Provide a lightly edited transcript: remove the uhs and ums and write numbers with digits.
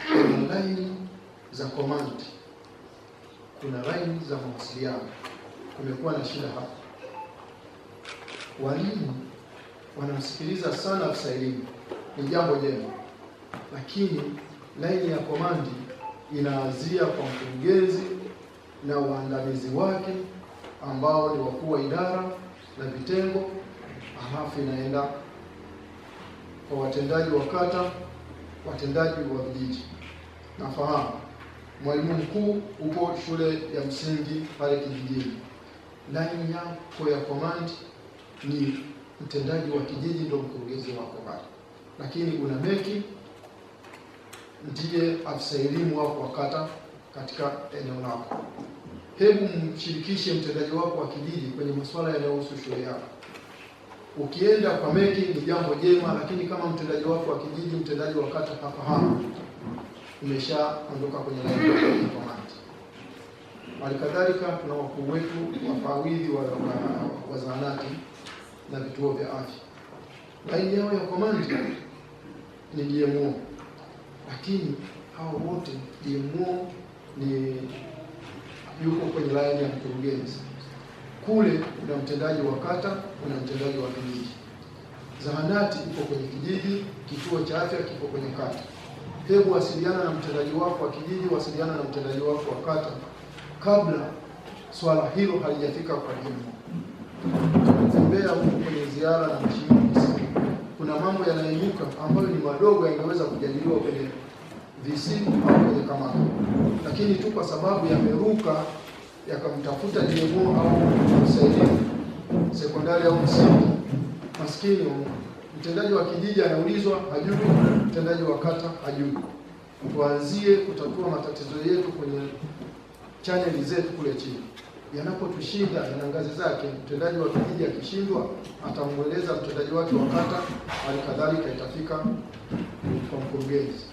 kuna laini za command, kuna laini za mawasiliano. Kumekuwa na shida hapa. Walimu wanamsikiliza sana afisa elimu, ni jambo jema, lakini laini ya command inaanzia kwa mkurugenzi na waandamizi wake ambao ni wakuu wa idara na vitengo, halafu inaenda kwa watendaji wa kata, watendaji wa vijiji. Nafahamu mwalimu mkuu upo shule ya msingi pale kijijini, laini yako ya command ni mtendaji wa kijiji, ndio mkurugenzi wako pale, lakini una meki ndiye afisa elimu wako wa kata katika eneo lako. Hebu mshirikishe mtendaji wako wa kijiji kwenye masuala yanayohusu shule yako. Ukienda kwa meki ni jambo jema, lakini kama mtendaji wako wa kijiji, mtendaji wa kata hafahamu, umeshaondoka kwenye laini ya command. Halikadhalika tuna wakuu wetu wafawidhi wa zahanati na vituo vya afya. Laini yao ya command ni DMO, lakini hao wote DMO ni yuko kwenye laini ya mkurugenzi. Kule kuna mtendaji wa kata, kuna mtendaji wa kijiji. Zahanati ipo kwenye kijiji, kituo cha afya kipo kwenye kata. Hebu wasiliana na mtendaji wako wa kijiji, wasiliana na mtendaji wako wa kata kabla swala hilo halijafika kwa DMO. Tunatembea huko kwenye ziara na mheshimiwa, kuna mambo yanainuka ambayo ni madogo, yangeweza kujadiliwa kwenye VC au kwenye kamati, lakini tu kwa sababu yameruka yakamtafuta DMO au msaidizi sekondari au msingi, maskini mtendaji wa kijiji anaulizwa hajui, mtendaji wa kata hajui. Tuanzie kutatua matatizo yetu kwenye channel zetu kule chini. Yanapotushinda yana ngazi zake. Mtendaji wa kijiji akishindwa atamweleza mtendaji wake wa kata, hali kadhalika itafika kwa mkurugenzi.